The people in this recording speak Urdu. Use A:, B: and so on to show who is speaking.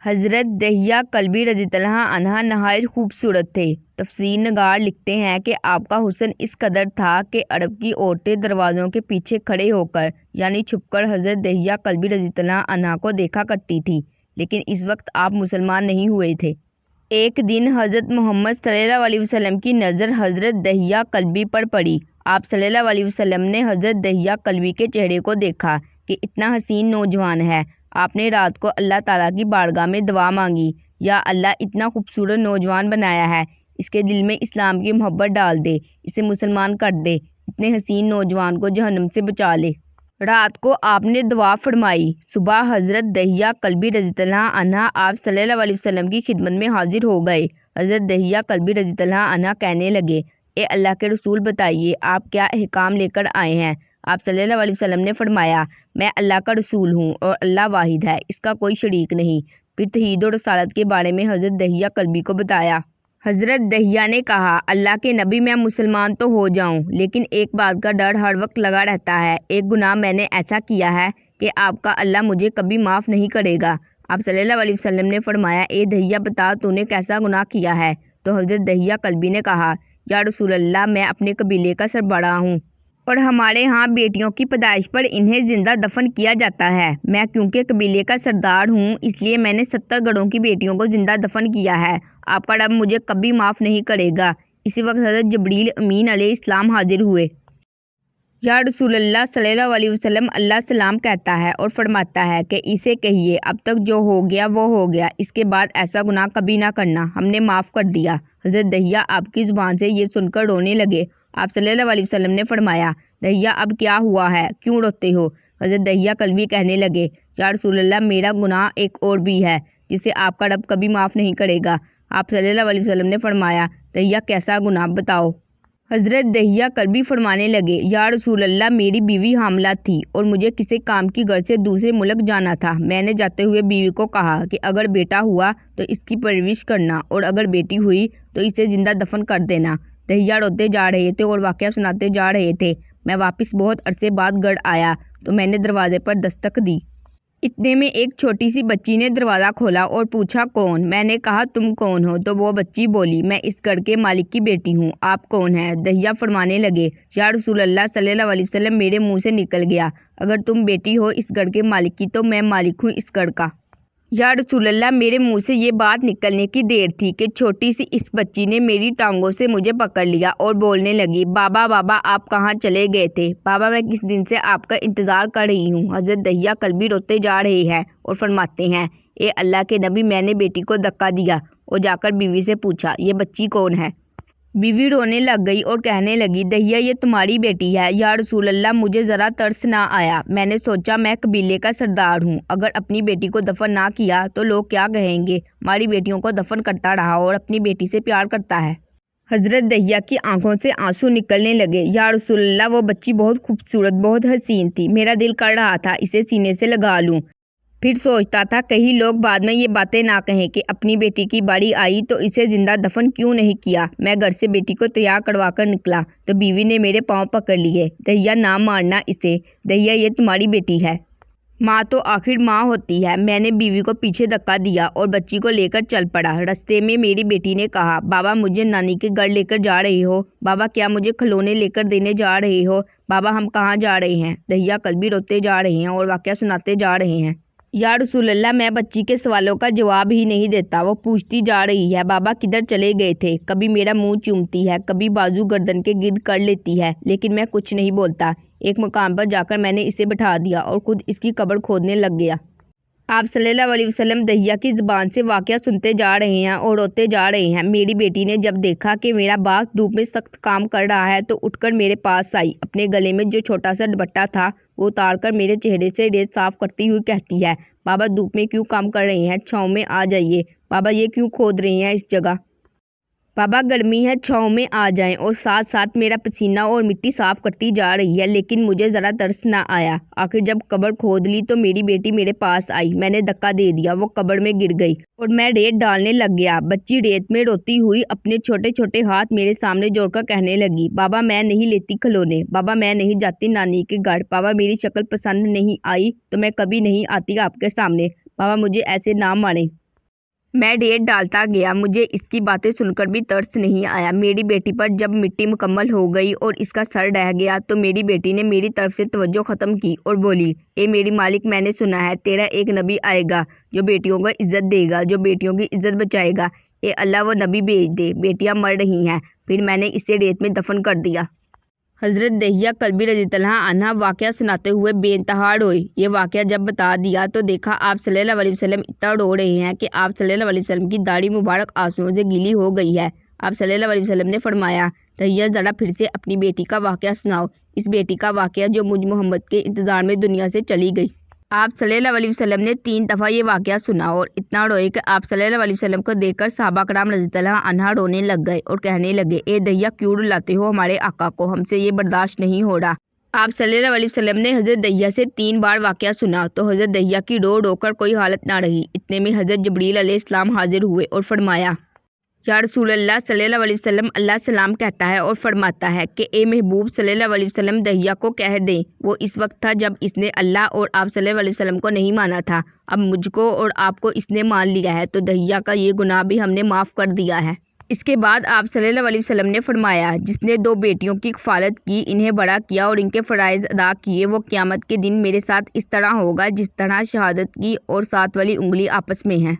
A: حضرت دہیہ کلبی رضی اللہ عنہ نہایت خوبصورت تھے۔ تفسیر نگار لکھتے ہیں کہ آپ کا حسن اس قدر تھا کہ عرب کی عورتیں دروازوں کے پیچھے کھڑے ہو کر یعنی چھپ کر حضرت دہیہ کلبی رضی اللہ عنہ کو دیکھا کرتی تھی، لیکن اس وقت آپ مسلمان نہیں ہوئے تھے۔ ایک دن حضرت محمد صلی اللہ علیہ وسلم کی نظر حضرت دہیہ کلبی پر پڑی۔ آپ صلی اللہ علیہ وسلم نے حضرت دہیہ کلبی کے چہرے کو دیکھا کہ اتنا حسین نوجوان ہے۔ آپ نے رات کو اللہ تعالیٰ کی بارگاہ میں دعا مانگی، یا اللہ اتنا خوبصورت نوجوان بنایا ہے، اس کے دل میں اسلام کی محبت ڈال دے، اسے مسلمان کر دے، اتنے حسین نوجوان کو جہنم سے بچا لے۔ رات کو آپ نے دعا فرمائی۔ صبح حضرت دہیہ کلبی رضی اللہ عنہ آپ صلی اللہ علیہ وسلم کی خدمت میں حاضر ہو گئے۔ حضرت دہیہ کلبی رضی اللہ عنہ کہنے لگے، اے اللہ کے رسول بتائیے آپ کیا احکام لے کر آئے ہیں؟ آپ صلی اللہ علیہ وسلم نے فرمایا، میں اللہ کا رسول ہوں اور اللہ واحد ہے، اس کا کوئی شریک نہیں۔ پھر توحید و رسالت کے بارے میں حضرت دہیہ کلبی کو بتایا۔ حضرت دہیہ نے کہا، اللہ کے نبی میں مسلمان تو ہو جاؤں، لیکن ایک بات کا ڈر ہر وقت لگا رہتا ہے، ایک گناہ میں نے ایسا کیا ہے کہ آپ کا اللہ مجھے کبھی معاف نہیں کرے گا۔ آپ صلی اللہ علیہ وسلم نے فرمایا، اے دہیہ بتا تو نے کیسا گناہ کیا ہے؟ تو حضرت دہیہ کلبی نے کہا، یا رسول اللہ میں اپنے قبیلے کا سربراہ ہوں اور ہمارے ہاں بیٹیوں کی پیدائش پر انہیں زندہ دفن کیا جاتا ہے۔ میں کیونکہ قبیلے کا سردار ہوں اس لیے میں نے 70 گڑھوں کی بیٹیوں کو زندہ دفن کیا ہے۔ آپ کا رب مجھے کبھی معاف نہیں کرے گا۔ اسی وقت حضرت جبریل امین علیہ السلام حاضر ہوئے۔ یا رسول اللہ صلی اللہ علیہ وسلم، اللہ سلام کہتا ہے اور فرماتا ہے کہ اسے کہیے اب تک جو ہو گیا وہ ہو گیا، اس کے بعد ایسا گناہ کبھی نہ کرنا، ہم نے معاف کر دیا۔ حضرت دہیہ آپ کی زبان سے یہ سن کر رونے لگے۔ آپ صلی اللہ علیہ وسلم نے فرمایا، دہیہ اب کیا ہوا ہے، کیوں روتے ہو؟ حضرت دہیہ کلبی کہنے لگے، یا رسول اللہ میرا گناہ ایک اور بھی ہے جسے آپ کا رب کبھی معاف نہیں کرے گا۔ آپ صلی اللہ علیہ وسلم نے فرمایا، دہیہ کیسا گناہ بتاؤ؟ حضرت دہیہ کلبی فرمانے لگے، یا رسول اللہ میری بیوی حاملہ تھی اور مجھے کسی کام کی غرض سے دوسرے ملک جانا تھا۔ میں نے جاتے ہوئے بیوی کو کہا کہ اگر بیٹا ہوا تو اس کی پرورش کرنا اور اگر بیٹی ہوئی تو اسے زندہ دفن کر دینا۔ دہیہ روتے جا رہے تھے اور واقعہ سناتے جا رہے تھے۔ میں واپس بہت عرصے بعد گھر آیا تو میں نے دروازے پر دستک دی۔ اتنے میں ایک چھوٹی سی بچی نے دروازہ کھولا اور پوچھا، کون؟ میں نے کہا، تم کون ہو؟ تو وہ بچی بولی، میں اس گھر کے مالک کی بیٹی ہوں، آپ کون ہیں؟ دہیہ فرمانے لگے، یا رسول اللہ صلی اللہ علیہ وسلم میرے منہ سے نکل گیا، اگر تم بیٹی ہو اس گھر کے مالک کی تو میں مالک ہوں اس گھر کا۔ یا رسول اللہ میرے منہ سے یہ بات نکلنے کی دیر تھی کہ چھوٹی سی اس بچی نے میری ٹانگوں سے مجھے پکڑ لیا اور بولنے لگی، بابا بابا آپ کہاں چلے گئے تھے؟ بابا میں کس دن سے آپ کا انتظار کر رہی ہوں۔ حضرت دہیہ کلبی روتے جا رہے ہیں اور فرماتے ہیں، اے اللہ کے نبی میں نے بیٹی کو دھکا دیا اور جا کر بیوی سے پوچھا، یہ بچی کون ہے؟ بیوی رونے لگ گئی اور کہنے لگی، دہیہ یہ تمہاری بیٹی ہے۔ یا رسول اللہ مجھے ذرا ترس نہ آیا، میں نے سوچا میں قبیلے کا سردار ہوں، اگر اپنی بیٹی کو دفن نہ کیا تو لوگ کیا کہیں گے؟ ہماری بیٹیوں کو دفن کرتا رہا اور اپنی بیٹی سے پیار کرتا ہے۔ حضرت دہیہ کی آنکھوں سے آنسو نکلنے لگے۔ یا رسول اللہ وہ بچی بہت خوبصورت بہت حسین تھی، میرا دل کر رہا تھا اسے سینے سے لگا لوں، پھر سوچتا تھا کہیں لوگ بعد میں یہ باتیں نہ کہیں کہ اپنی بیٹی کی باری آئی تو اسے زندہ دفن کیوں نہیں کیا۔ میں گھر سے بیٹی کو تیار کروا کر نکلا تو بیوی نے میرے پاؤں پکڑ لیے، دہیہ نہ مارنا اسے، دہیہ یہ تمہاری بیٹی ہے۔ ماں تو آخر ماں ہوتی ہے۔ میں نے بیوی کو پیچھے دھکا دیا اور بچی کو لے کر چل پڑا۔ رستے میں میری بیٹی نے کہا، بابا مجھے نانی کے گھر لے کر جا رہے ہو؟ بابا کیا مجھے کھلونے لے کر دینے جا رہے ہو؟ بابا ہم کہاں جا رہے ہیں؟ دہیہ کلبی روتے جا رہے ہیں اور واقعہ سناتے جا رہے ہیں۔ یا رسول اللہ میں بچی کے سوالوں کا جواب ہی نہیں دیتا، وہ پوچھتی جا رہی ہے، بابا کدھر چلے گئے تھے؟ کبھی میرا منہ چومتی ہے، کبھی بازو گردن کے گرد کر لیتی ہے، لیکن میں کچھ نہیں بولتا۔ ایک مقام پر جا کر میں نے اسے بٹھا دیا اور خود اس کی قبر کھودنے لگ گیا۔ آپ صلی اللہ علیہ وسلم دہیہ کی زبان سے واقعہ سنتے جا رہے ہیں اور روتے جا رہے ہیں۔ میری بیٹی نے جب دیکھا کہ میرا باپ دھوپ میں سخت کام کر رہا ہے تو اٹھ کر میرے پاس آئی، اپنے گلے میں جو چھوٹا سا دوپٹہ تھا وہ اتار کر میرے چہرے سے ریت صاف کرتی ہوئی کہتی ہے، بابا دھوپ میں کیوں کام کر رہے ہیں، چھاؤں میں آ جائیے۔ بابا یہ کیوں کھود رہے ہیں اس جگہ؟ بابا گرمی ہے، چھاؤں میں آ جائیں۔ اور ساتھ ساتھ میرا پسینہ اور مٹی صاف کرتی جا رہی ہے، لیکن مجھے ذرا ترس نہ آیا۔ آخر جب قبر کھود لی تو میری بیٹی میرے پاس آئی، میں نے دھکا دے دیا، وہ قبر میں گر گئی اور میں ریت ڈالنے لگ گیا۔ بچی ریت میں روتی ہوئی اپنے چھوٹے چھوٹے ہاتھ میرے سامنے جوڑ کر کہنے لگی، بابا میں نہیں لیتی کھلونے، بابا میں نہیں جاتی نانی کے گھر، بابا میری شکل پسند نہیں آئی تو میں کبھی نہیں آتی آپ کے سامنے، بابا مجھے ایسے نہ ماریں۔ میں ڈیٹ ڈالتا گیا، مجھے اس کی باتیں سن کر بھی ترس نہیں آیا۔ میری بیٹی پر جب مٹی مکمل ہو گئی اور اس کا سر رہ گیا تو میری بیٹی نے میری طرف سے توجہ ختم کی اور بولی، اے میری مالک، میں نے سنا ہے تیرا ایک نبی آئے گا جو بیٹیوں کو عزت دے گا، جو بیٹیوں کی عزت بچائے گا۔ اے اللہ، وہ نبی بھیج دے، بیٹیاں مر رہی ہیں۔ پھر میں نے اسے ریت میں دفن کر دیا۔ حضرت دہیہ کلبی رضی اللہ عنہ واقعہ سناتے ہوئے بے انتہا روئے۔ یہ واقعہ جب بتا دیا تو دیکھا آپ صلی اللہ علیہ وسلم اتنا رو رہے ہیں کہ آپ صلی اللہ علیہ وسلم کی داڑھی مبارک آنسوؤں سے گیلی ہو گئی ہے۔ آپ صلی اللہ علیہ وسلم نے فرمایا، دہیہ ذرا پھر سے اپنی بیٹی کا واقعہ سناؤ، اس بیٹی کا واقعہ جو مجھ محمد کے انتظار میں دنیا سے چلی گئی۔ آپ صلی اللہ علیہ وسلم نے 3 دفعہ یہ واقعہ سنا اور اتنا روئے کہ آپ صلی اللہ علیہ وسلم کو دیکھ کر صحابہ کرام رضی اللہ عنہ رونے لگ گئے اور کہنے لگے، اے دہیہ، کیوں رلاتے ہو ہمارے آقا کو، ہم سے یہ برداشت نہیں ہو رہا۔ آپ صلی اللہ علیہ وسلم نے حضرت دہیہ سے 3 بار واقعہ سنا تو حضرت دہیہ کی رو رو کر کوئی حالت نہ رہی۔ اتنے میں حضرت جبریل علیہ السلام حاضر ہوئے اور فرمایا، یا رسول اللہ صلی اللہ علیہ وسلم، اللہ سلام کہتا ہے اور فرماتا ہے کہ اے محبوب صلی اللہ علیہ وسلم، دہیہ کو کہہ دیں، وہ اس وقت تھا جب اس نے اللہ اور آپ صلی اللہ علیہ وسلم کو نہیں مانا تھا، اب مجھ کو اور آپ کو اس نے مان لیا ہے تو دہیہ کا یہ گناہ بھی ہم نے معاف کر دیا ہے۔ اس کے بعد آپ صلی اللہ علیہ وسلم نے فرمایا، جس نے 2 بیٹیوں کی کفالت کی، انہیں بڑا کیا اور ان کے فرائض ادا کیے، وہ قیامت کے دن میرے ساتھ اس طرح ہوگا جس طرح شہادت کی اور 7 والی انگلی آپس میں ہیں۔